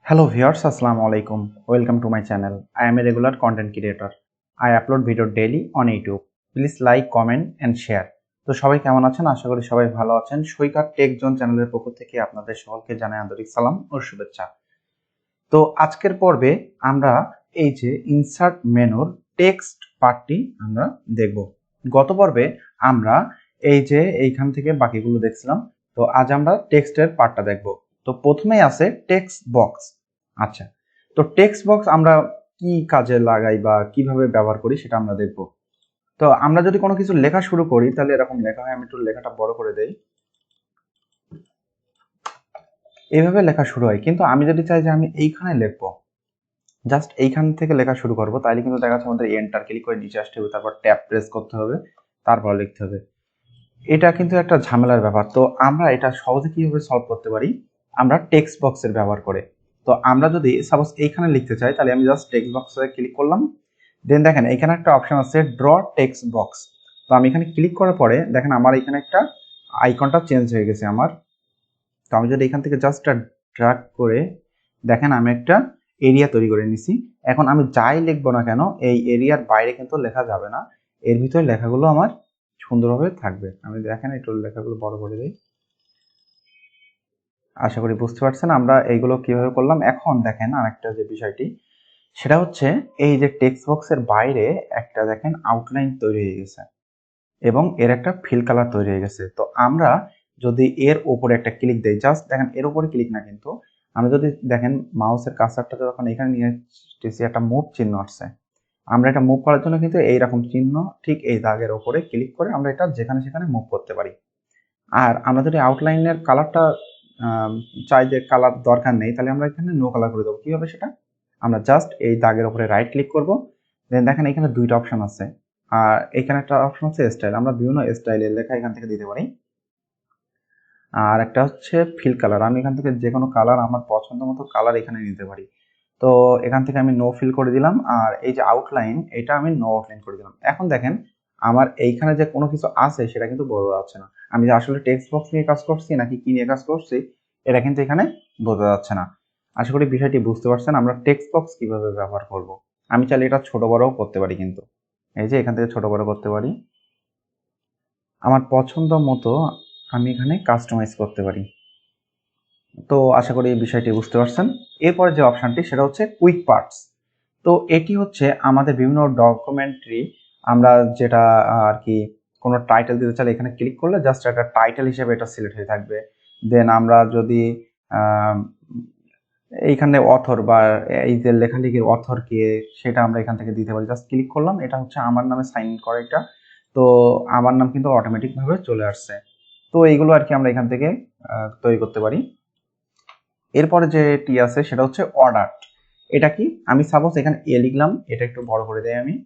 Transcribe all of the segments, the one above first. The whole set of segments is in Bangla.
Hello viewers, Assalamu alaikum. Welcome to my channel. I am a regular content creator. I upload video daily on YouTube. Please like, comment and share. তো সবাই কেমন আছেন? আশা করি সবাই ভালো আছেন। সৈকত টেক জোন চ্যানেলের পক্ষ থেকে আপনাদের সকলকে জানাই আন্তরিক সালাম ও শুভেচ্ছা। তো আজকের পর্বে আমরা এই যে ইনসার্ট মেনুর টেক্সট পার্টটি আমরা দেখব। গত পর্বে আমরা এই যে এইখান থেকে বাকিগুলো দেখছিলাম। তো আজ আমরা টেক্সটের পার্টটা দেখব। তো প্রথমেই আছে টেক্সট বক্স। আচ্ছা, তো টেক্সট বক্স আমরা কি কাজে লাগাই বা কিভাবে ব্যবহার করি সেটা আমরা দেখব। তো আমরা যদি কোনো কিছু লেখা শুরু করি তাহলে এরকম লেখা হয়। আমি একটু লেখাটা বড় করে দেই। এইভাবে লেখা শুরু হয়, কিন্তু আমি যদি চাই যে আমি এইখানে লিখবো, জাস্ট এইখান থেকে লেখা শুরু করবো, তাইলে কিন্তু দেখা যাচ্ছে আমাদের এন্টার ক্লিক করে নিচে আসতে হবে, তারপর ট্যাব প্রেস করতে হবে, তারপর লিখতে হবে। এটা কিন্তু একটা ঝামেলার ব্যাপার। তো আমরা এটা সহজে কিভাবে সলভ করতে পারি? আমরা টেক্সট বক্সের ব্যবহার করে। তো আমরা যদি সাপোজ এইখানে লিখতে চাই, তাহলে আমি জাস্ট টেক্সট বক্সে ক্লিক করলাম। দেন দেখেন এখানে একটা অপশন আছে ড্র টেক্সট বক্স। তো আমি এখানে ক্লিক করার পরে দেখেন আমার এখানে একটা আইকনটা চেঞ্জ হয়ে গেছে আমার। তো আমি যদি এখান থেকে জাস্ট ড্র্যাগ করে দেখেন আমি একটা এরিয়া তৈরি করে নিছি। এখন আমি যাই লিখবো না কেন এই এরিয়ার বাইরে কিন্তু লেখা যাবে না, এর ভিতরে লেখাগুলো আমার সুন্দরভাবে থাকবে। আমি দেখেন একটু লেখাগুলো বড় করে দিই। আশা করি বুঝতে পারছেন আমরা এইগুলো কিভাবে করলাম। এখন দেখেন আরেকটা যে বিষয়টি, সেটা হচ্ছে এই যে টেক্সট বক্সের বাইরে একটা দেখেন আউটলাইন তৈরি হয়ে গেছে এবং এর একটা ফিল কালার তৈরি হয়ে গেছে। তো আমরা যদি এর উপরে একটা ক্লিক দেই, জাস্ট দেখেন এর উপরে ক্লিক না, কিন্তু আমরা যদি দেখেন মাউসের কার্সারটা যখন এখানে নিয়ে এসেছি একটা মুভ চিহ্ন আসছে। আমরা এটা মুভ করার জন্য কিন্তু এইরকম চিহ্ন ঠিক এই দাগের উপরে ক্লিক করে আমরা এটা যেখানে সেখানে মুভ করতে পারি। আর আমরা যদি আউটলাইনের কালারটা চাই যে কালার দরকার নেই, তাহলে আমরা এখানে নো কালার করে দেবো। কীভাবে সেটা? আমরা জাস্ট এই দাগের উপরে রাইট ক্লিক করব। দেন দেখেন এখানে দুইটা অপশন আছে, আর এখানে একটা অপশন আছে স্টাইল। আমরা বিভিন্ন স্টাইলের লেখা এখান থেকে দিতে পারি। আর একটা হচ্ছে ফিল কালার। আমি এখান থেকে যে কোনো কালার আমার পছন্দ মতো কালার এখানে নিতে পারি। তো এখান থেকে আমি নো ফিল করে দিলাম। আর এই যে আউটলাইন, এটা আমি নো আউটলাইন করে দিলাম। এখন দেখেন আমার এইখানে যে কোনো কিছু আছে সেটা কিন্তু বোঝা যাচ্ছে না। আমি যে আসলে টেক্সট বক্স নিয়ে কাজ করছি নাকি কি নিয়ে কাজ করছি এটা কিন্তু এখানে বোঝা যাচ্ছে না। আশা করি বিষয়টি বুঝতে পারছেন আমরা টেক্সট বক্স কিভাবে ব্যবহার করব। আমি চাইলে এটা ছোট বড়ও করতে পারি, কিন্তু এই যে এখান থেকে ছোট বড় করতে পারি আমার পছন্দ মতো। আমি এখানে কাস্টমাইজ করতে পারি। তো আশা করি এই বিষয়টি বুঝতে পারছেন। এরপরে যে অপশনটি সেটা হচ্ছে কুইক পার্টস। তো এটি হচ্ছে আমাদের বিভিন্ন ডকুমেন্টারি আমরা যেটা আর কি কোনো টাইটেল দিতে চাইলে এখানে ক্লিক করলে জাস্ট একটা টাইটেল হিসেবে এটা সিলেক্ট হয়ে থাকবে। দেন আমরা যদি এইখানে অথর বা এই যে লেখালেখির অথর কে সেটা আমরা এখান থেকে দিতে পারি। জাস্ট ক্লিক করলাম, এটা হচ্ছে আমার নামে সাইন ইন করে এটা। তো আমার নাম কিন্তু অটোমেটিকভাবে চলে আসছে। তো এইগুলো আর কি আমরা এখান থেকে তৈরি করতে পারি। এরপরে যেটি আছে সেটা হচ্ছে অর্ডার। এটা কি? আমি সাপোজ এখানে এ লিখলাম, এটা একটু বড় করে দেই আমি।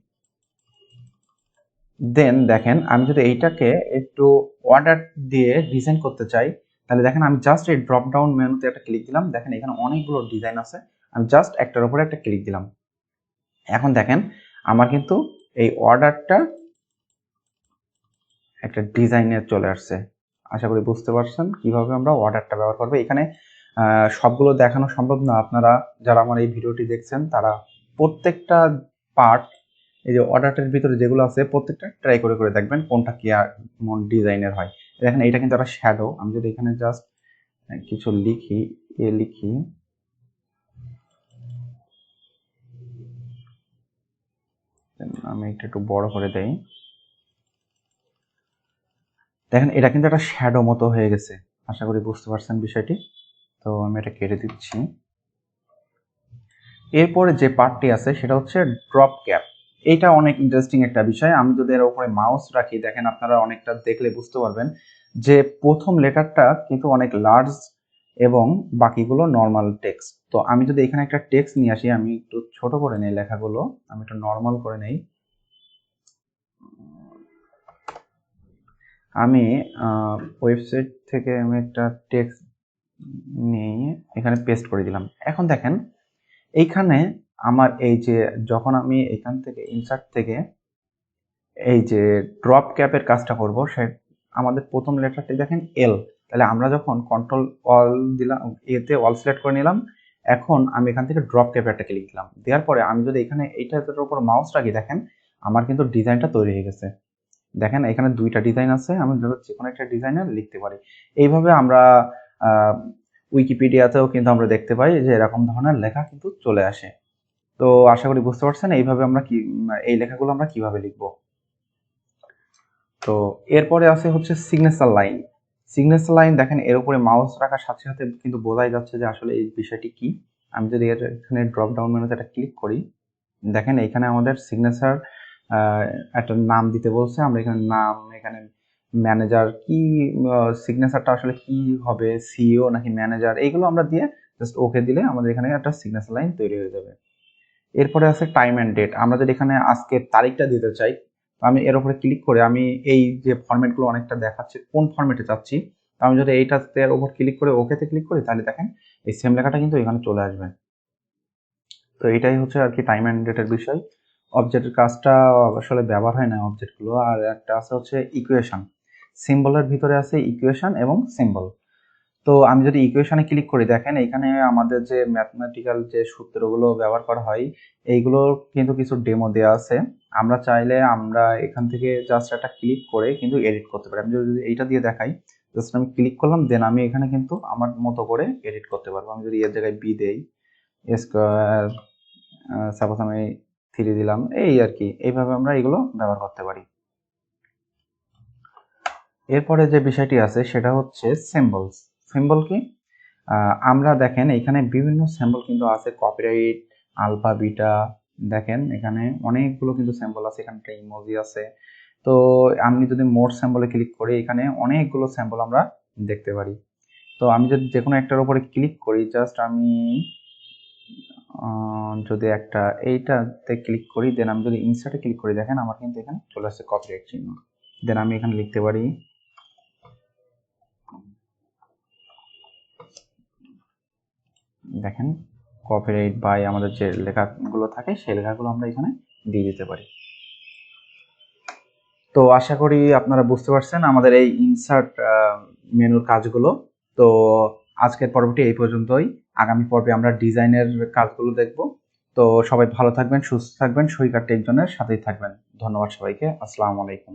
দেন দেখেন আমি যদি এইটাকে একটু অর্ডার দিয়ে ডিজাইন করতে চাই, তাহলে দেখেন আমি জাস্ট এই ড্রপ ডাউন মেনুতে একটা ক্লিক দিলাম। দেখেন এখানে অনেকগুলো ডিজাইন আছে, আমি জাস্ট একটার উপরে একটা ক্লিক দিলাম। এখন দেখেন আমার কিন্তু এই অর্ডারটা একটা ডিজাইনে চলে আসছে। আশা করি বুঝতে পারছেন কিভাবে আমরা অর্ডারটা ব্যবহার করবো। এখানে সবগুলো দেখানো সম্ভব না। আপনারা যারা আমার এই ভিডিওটি দেখছেন তারা প্রত্যেকটা পার্ট, এই যে অর্ডারটার ভিতরে যেগুলো আছে প্রত্যেকটা ট্রাই করে করে দেখবেন কোনটা কি মন ডিজাইনের হয়। দেখেন এটা কিন্তু একটা শ্যাডো। আমি যদি এখানে জাস্ট কিছু লিখি, লিখি, আমি এটা একটু বড় করে দেই। দেখেন এটা কিন্তু একটা শ্যাডো মতো হয়ে গেছে। আশা করি বুঝতে পারছেন বিষয়টি। তো আমি এটা কেটে দিচ্ছি। এরপরে যে পার্টটি আছে সেটা হচ্ছে ড্রপ ক্যাপ। এটা অনেক ইন্টারেস্টিং একটা বিষয়। আমি যদি এর উপরে মাউস রাখি, দেখেন আপনারা অনেকটা দেখলে বুঝতে পারবেন যে প্রথম লেটারটা কিন্তু অনেক লার্জ এবং বাকিগুলো নর্মাল টেক্সট। তো আমি যদি এখানে একটা টেক্সট নিয়ে আসি, আমি একটু ছোট করে নেই লেখাগুলো, আমি একটু নর্মাল করে নেই। আমি ওয়েবসাইট থেকে আমি একটা টেক্সট নিয়ে এখানে পেস্ট করে দিলাম। এখন দেখেন এইখানে আমার এই যে যখন আমি এখান থেকে ইনসার্ট থেকে এই যে ড্রপ ক্যাপের কাজটা করব, সে আমাদের প্রথম লেটারটি দেখেন এল। তাহলে আমরা যখন কন্ট্রোল অল দিলাম, এতে অল সিলেক্ট করে নিলাম এখন আমি এখান থেকে ড্রপ ক্যাপচারটা ক্লিক দিলাম, দেওয়ার পরে আমি যদি এখানে এইটার উপর মাউস রাখি, দেখেন আমার কিন্তু ডিজাইনটা তৈরি হয়ে গেছে। দেখেন এখানে দুইটা ডিজাইন আছে, আমি যে কোনো একটা ডিজাইনে লিখতে পারি। এইভাবে আমরা উইকিপিডিয়াতেও কিন্তু আমরা দেখতে পাই যে এরকম ধরনের লেখা কিন্তু চলে আসে। তো আশা করি বুঝতে পারছেন এইভাবে আমরা কি এই লেখাগুলো আমরা কিভাবে লিখবো। তো এরপরে আছে হচ্ছে সিগনেচার লাইন। সিগনেচার লাইন দেখেন এর উপরে মাউস রাখার সাথে সাথে কিন্তু বোঝাই যাচ্ছে যে আসলে এই বিষয়টি কি। আমি যদি এখানে ড্রপ ডাউন মেনুতে একটা ক্লিক করি, দেখেন এখানে আমাদের সিগনেচার একটা নাম দিতে বলছে। আমরা এখানে নাম, এখানে ম্যানেজার কি, সিগনেচারটা আসলে কি হবে, সিইও নাকি ম্যানেজার, এইগুলো আমরা দিয়ে জাস্ট ওকে দিলে আমাদের এখানে একটা সিগনেচার লাইন তৈরি হয়ে যাবে। এরপরে আছে টাইম অ্যান্ড ডেট। আমরা যদি এখানে আজকের তারিখটা দিতে চাই, তো আমি এর উপরে ক্লিক করে আমি এই যে ফরম্যাটগুলো অনেকটা দেখাচ্ছে কোন ফরম্যাটে চাচ্ছি, তো আমি যদি এইটাতে এর উপর ক্লিক করে ওকেতে ক্লিক করি, তাহলে দেখেন এই সেম লেখাটা কিন্তু এখানে চলে আসবে। তো এটাই হচ্ছে আর কি টাইম অ্যান্ড ডেটের বিষয়। অবজেক্টের কাজটা আসলে ব্যবহার হয় না অবজেক্টগুলো। আর একটা আছে হচ্ছে ইকুয়েশন। সিম্বলের ভিতরে আছে ইকুয়েশন এবং সিম্বল। তো আমি যদি ইকুয়েশনে ক্লিক করি, দেখেন এখানে আমাদের যে ম্যাথমেটিক্যাল যে সূত্রগুলো ব্যবহার করা হয় এইগুলোর কিন্তু কিছু ডেমো দেওয়া আছে। আমরা চাইলে আমরা এখান থেকে জাস্ট একটা ক্লিক করে কিন্তু এডিট করতে পারি। আমি যদি এইটা দিয়ে দেখাই, জাস্ট আমি ক্লিক করলাম, দেন আমি এখানে কিন্তু আমার মতো করে এডিট করতে পারবো। আমি যদি এর জায়গায় বি দেই, স্কোয়ার, সাপোজ আমি 3 দিলাম, এই আর কি, এইভাবে আমরা এগুলো ব্যবহার করতে পারি। এরপরে যে বিষয়টি আছে সেটা হচ্ছে সিম্বলস। সিম্বল কি? আমরা দেখেন এখানে বিভিন্ন সিম্বল কিন্তু আছে, কপিরাইট, আলফা, বিটা, দেখেন এখানে অনেকগুলো কিন্তু সিম্বল আছে। এখানে একটা ইমোজি আছে। তো আমি যদি মোর সিম্বলে ক্লিক করি, এখানে অনেকগুলো সিম্বল আমরা দেখতে পারি। তো আমি যদি যে কোনো একটার উপরে ক্লিক করি, জাস্ট আমি যদি একটা এইটাতে ক্লিক করি, দেন আমি যদি ইনসার্টে ক্লিক করি, দেখেন আমার কিন্তু এখানে চলে আসছে কপিরাইট চিহ্ন। দেন আমি এখানে লিখতে পারি, দেখেন কপিরাইট বাই আমাদের যে লেখাগুলো থাকে সেই লেখাগুলো আমরা এখানে দিয়ে দিতে পারি। তো আশা করি আপনারা বুঝতে পারছেন আমাদের এই ইনসার্ট মেনুর কাজগুলো। তো আজকের পর্বটি এই পর্যন্তই। আগামী পর্বে আমরা ডিজাইনের কাজগুলো দেখব। তো সবাই ভালো থাকবেন, সুস্থ থাকবেন, সৈকত টেকজনের সাথেই থাকবেন। ধন্যবাদ সবাইকে। আসসালামু আলাইকুম।